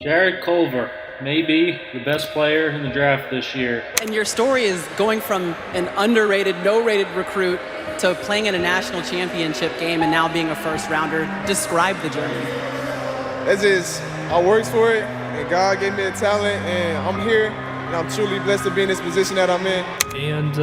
Jarrett Culver may be the best player in the draft this year. And your story is going from an underrated, no-rated recruit to playing in a national championship game and now being a first-rounder. Describe the journey. I worked for it, and God gave me the talent, and I'm here, and I'm truly blessed to be in this position that I'm in. And,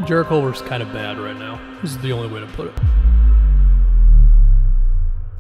Jarrett Culver's kind of bad right now. This is the only way to put it.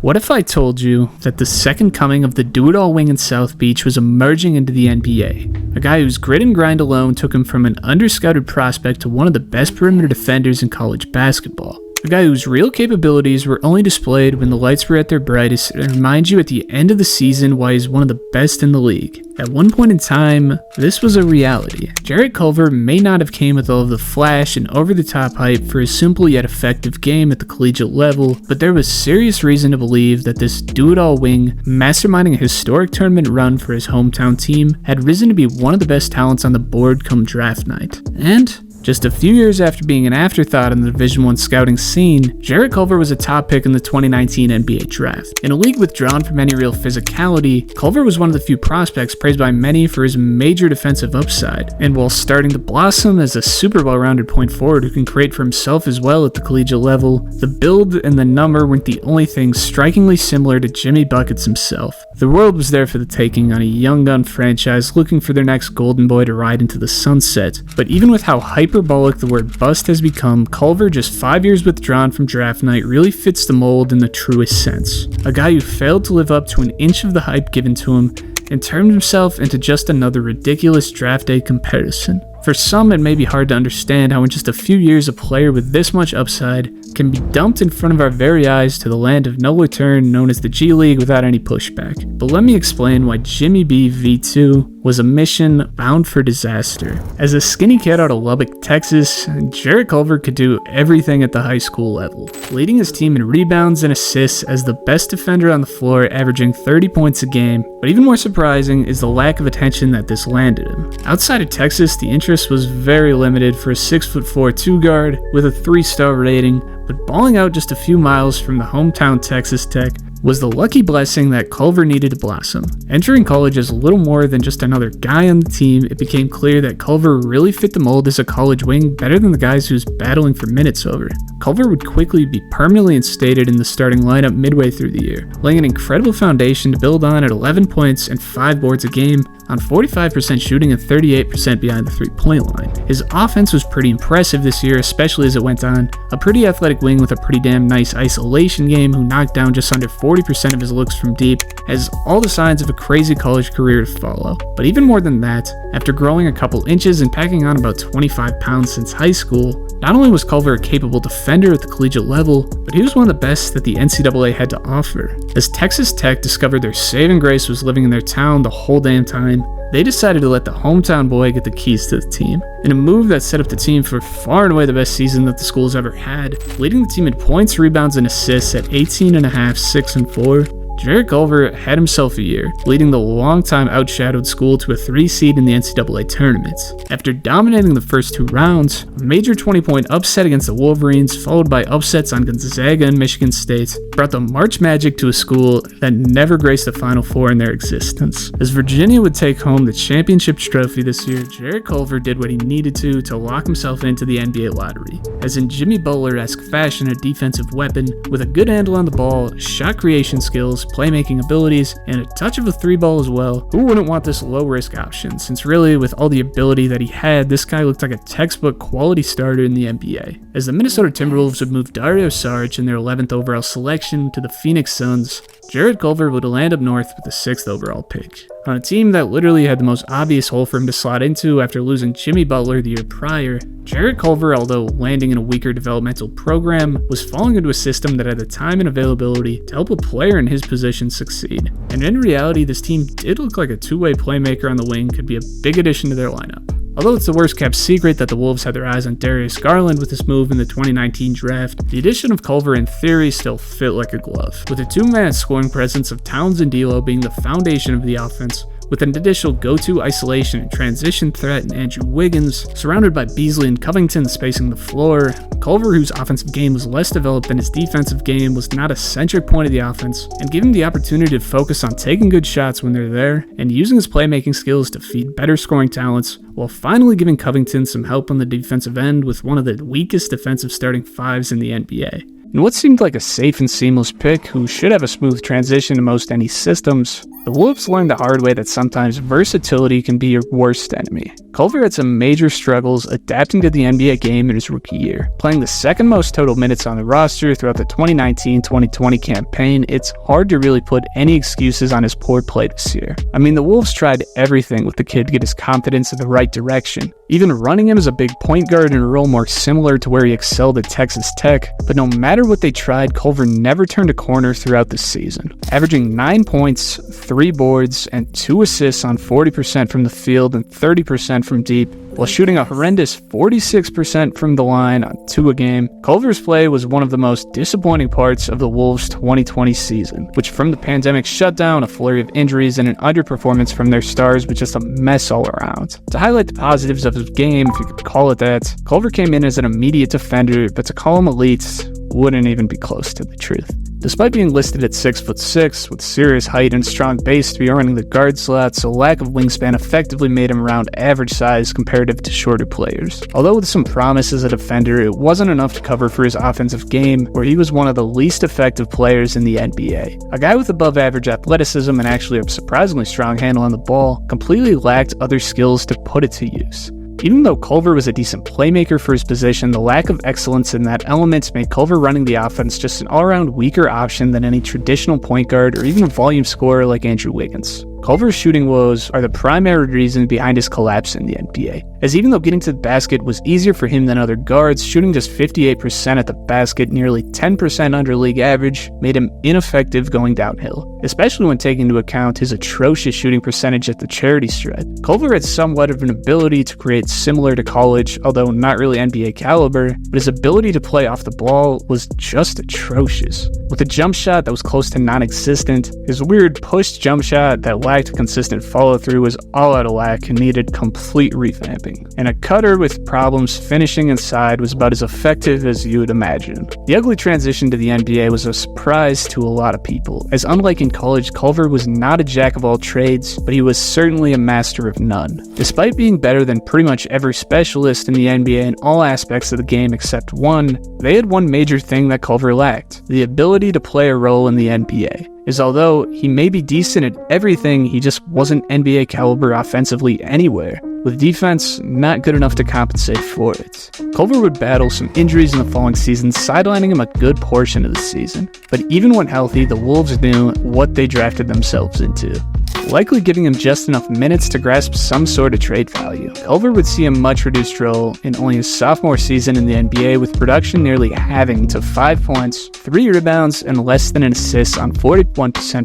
What if I told you that the second coming of the do-it-all wing in South Beach was emerging into the NBA? A guy whose grit and grind alone took him from an underscouted prospect to one of the best perimeter defenders in college basketball. A guy whose real capabilities were only displayed when the lights were at their brightest and remind you at the end of the season why he's one of the best in the league. At one point in time, this was a reality. Jarrett Culver may not have came with all of the flash and over-the-top hype for a simple yet effective game at the collegiate level, but there was serious reason to believe that this do-it-all wing, masterminding a historic tournament run for his hometown team, had risen to be one of the best talents on the board come draft night. And just a few years after being an afterthought in the Division I scouting scene, Jarrett Culver was a top pick in the 2019 NBA draft. In a league withdrawn from any real physicality, Culver was one of the few prospects praised by many for his major defensive upside, and while starting to blossom as a super well-rounded point forward who can create for himself as well at the collegiate level, the build and the number weren't the only things strikingly similar to Jimmy Buckets himself. The world was there for the taking on a young gun franchise looking for their next golden boy to ride into the sunset, but even with how hyperbolic the word bust has become, Culver, just 5 years withdrawn from draft night, really fits the mold in the truest sense. A guy who failed to live up to an inch of the hype given to him and turned himself into just another ridiculous draft day comparison. For some, it may be hard to understand how in just a few years a player with this much upside can be dumped in front of our very eyes to the land of no return known as the G League without any pushback. But let me explain why Jimmy B V2 was a mission bound for disaster. As a skinny kid out of Lubbock, Texas, Jarrett Culver could do everything at the high school level, leading his team in rebounds and assists as the best defender on the floor, averaging 30 points a game. But even more surprising is the lack of attention that this landed him. Outside of Texas, the interest was very limited for a 6'4" two-guard with a 3-star rating, but balling out just a few miles from the hometown Texas Tech was the lucky blessing that Culver needed to blossom. Entering college as little more than just another guy on the team, it became clear that Culver really fit the mold as a college wing better than the guys he was battling for minutes over. Culver would quickly be permanently instated in the starting lineup midway through the year, laying an incredible foundation to build on at 11 points and 5 boards a game, on 45% shooting and 38% behind the three-point line. His offense was pretty impressive this year, especially as it went on. A pretty athletic wing with a pretty damn nice isolation game who knocked down just under 40% of his looks from deep, has all the signs of a crazy college career to follow. But even more than that, after growing a couple inches and packing on about 25 pounds since high school, not only was Culver a capable defender at the collegiate level, but he was one of the best that the NCAA had to offer. As Texas Tech discovered their saving grace was living in their town the whole damn time, they decided to let the hometown boy get the keys to the team, in a move that set up the team for far and away the best season that the school's ever had, leading the team in points, rebounds, and assists at 18.5, 6, and 4. Jarrett Culver had himself a year, leading the long-time outshadowed school to a 3 seed in the NCAA tournament. After dominating the first 2 rounds, a major 20-point upset against the Wolverines, followed by upsets on Gonzaga and Michigan State, brought the March Magic to a school that never graced the Final Four in their existence. As Virginia would take home the championship trophy this year, Jarrett Culver did what he needed to lock himself into the NBA lottery. As in Jimmy Butler-esque fashion, a defensive weapon with a good handle on the ball, shot creation skills, playmaking abilities, and a touch of a 3-ball as well. Who wouldn't want this low-risk option, since really, with all the ability that he had, this guy looked like a textbook quality starter in the NBA. As the Minnesota Timberwolves would move Dario Saric in their 11th overall selection to the Phoenix Suns, Jarrett Culver would land up north with the 6th overall pick. On a team that literally had the most obvious hole for him to slot into after losing Jimmy Butler the year prior, Jarrett Culver, although landing in a weaker developmental program, was falling into a system that had the time and availability to help a player in his position succeed. And in reality, this team did look like a two-way playmaker on the wing could be a big addition to their lineup. Although it's the worst kept secret that the Wolves had their eyes on Darius Garland with this move in the 2019 draft, the addition of Culver in theory still fit like a glove. With a two-man scoring presence of Towns and D'Lo being the foundation of the offense, With an additional go-to isolation and transition threat in Andrew Wiggins, surrounded by Beasley and Covington spacing the floor, Culver, whose offensive game was less developed than his defensive game, was not a centric point of the offense, and gave him the opportunity to focus on taking good shots when they're there and using his playmaking skills to feed better scoring talents, while finally giving Covington some help on the defensive end with one of the weakest defensive starting fives in the NBA. In what seemed like a safe and seamless pick who should have a smooth transition to most any systems, the Wolves learned the hard way that sometimes versatility can be your worst enemy. Culver had some major struggles adapting to the NBA game in his rookie year. Playing the second most total minutes on the roster throughout the 2019-2020 campaign, it's hard to really put any excuses on his poor play this year. I mean, the Wolves tried everything with the kid to get his confidence in the right direction, even running him as a big point guard in a role more similar to where he excelled at Texas Tech, but no matter what they tried, Culver never turned a corner throughout the season, averaging 9 points, 3 boards, and 2 assists on 40% from the field and 30% from deep, while shooting a horrendous 46% from the line on 2 a game. Culver's play was one of the most disappointing parts of the Wolves' 2020 season, which from the pandemic shutdown, a flurry of injuries, and an underperformance from their stars was just a mess all around. To highlight the positives of his game, if you could call it that, Culver came in as an immediate defender, but to call him elite wouldn't even be close to the truth. Despite being listed at 6'6", with serious height and strong base to be earning the guard slots, a lack of wingspan effectively made him around average size comparative to shorter players. Although with some promise as a defender, it wasn't enough to cover for his offensive game, where he was one of the least effective players in the NBA. A guy with above average athleticism and actually a surprisingly strong handle on the ball completely lacked other skills to put it to use. Even though Culver was a decent playmaker for his position, the lack of excellence in that element made Culver running the offense just an all-around weaker option than any traditional point guard or even a volume scorer like Andrew Wiggins. Culver's shooting woes are the primary reason behind his collapse in the NBA, as even though getting to the basket was easier for him than other guards, shooting just 58% at the basket, nearly 10% under league average, made him ineffective going downhill, especially when taking into account his atrocious shooting percentage at the charity stripe. Culver had somewhat of an ability to create similar to college, although not really NBA caliber, but his ability to play off the ball was just atrocious. With a jump shot that was close to non-existent, his weird push jump shot that lacked consistent follow-through was all out of whack and needed complete revamping. And a cutter with problems finishing inside was about as effective as you would imagine. The ugly transition to the NBA was a surprise to a lot of people, as unlike in college, Culver was not a jack of all trades, but he was certainly a master of none. Despite being better than pretty much every specialist in the NBA in all aspects of the game except one, they had one major thing that Culver lacked: the ability to play a role in the NBA. Is although he may be decent at everything, he just wasn't NBA caliber offensively anywhere, with defense not good enough to compensate for it. Culver would battle some injuries in the following season, sidelining him a good portion of the season, but even when healthy, the Wolves knew what they drafted themselves into, likely giving him just enough minutes to grasp some sort of trade value. Culver would see a much reduced role in only his sophomore season in the NBA, with production nearly halving to 5 points, 3 rebounds, and less than an assist on 41%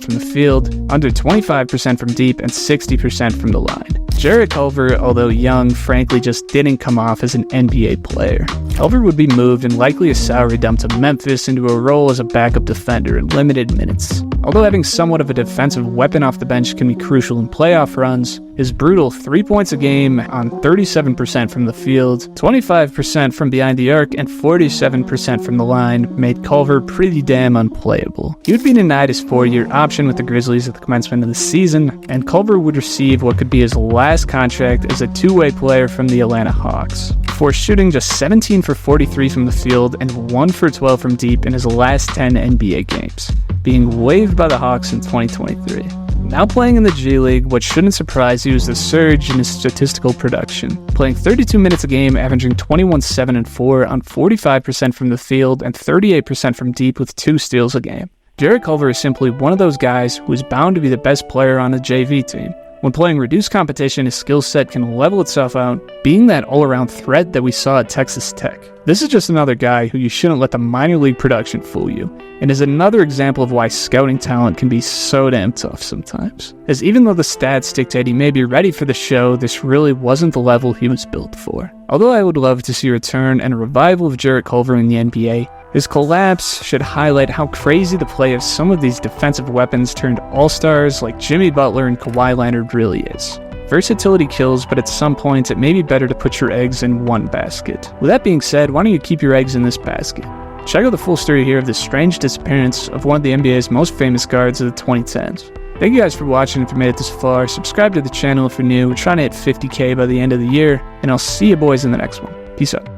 from the field, under 25% from deep, and 60% from the line. Jarrett Culver, although young, frankly just didn't come off as an NBA player. Culver would be moved and likely a salary dump to Memphis into a role as a backup defender in limited minutes. Although having somewhat of a defensive weapon off the bench can be crucial in playoff runs, his brutal 3 points a game on 37% from the field, 25% from behind the arc, and 47% from the line made Culver pretty damn unplayable. He would be denied his 4-year option with the Grizzlies at the commencement of the season, and Culver would receive what could be his last contract as a two-way player from the Atlanta Hawks, before shooting just 17 for 43 from the field and 1 for 12 from deep in his last 10 NBA games, being waived by the Hawks in 2023. Now playing in the G League, what shouldn't surprise you is the surge in his statistical production, playing 32 minutes a game, averaging 21, 7, and 4 on 45% from the field and 38% from deep with 2 steals a game. Jarrett Culver is simply one of those guys who is bound to be the best player on a JV team. When playing reduced competition, his skill set can level itself out, being that all-around threat that we saw at Texas Tech. This is just another guy who you shouldn't let the minor league production fool you, and is another example of why scouting talent can be so damn tough sometimes. As even though the stats dictate he may be ready for the show, this really wasn't the level he was built for. Although I would love to see a return and a revival of Jarrett Culver in the NBA, His collapse should highlight how crazy the play of some of these defensive weapons turned all-stars like Jimmy Butler and Kawhi Leonard really is. Versatility kills, but at some points it may be better to put your eggs in one basket. With that being said, why don't you keep your eggs in this basket? Check out the full story here of the strange disappearance of one of the NBA's most famous guards of the 2010s. Thank you guys for watching. If you made it this far, subscribe to the channel if you're new. We're trying to hit 50K by the end of the year, and I'll see you boys in the next one. Peace out.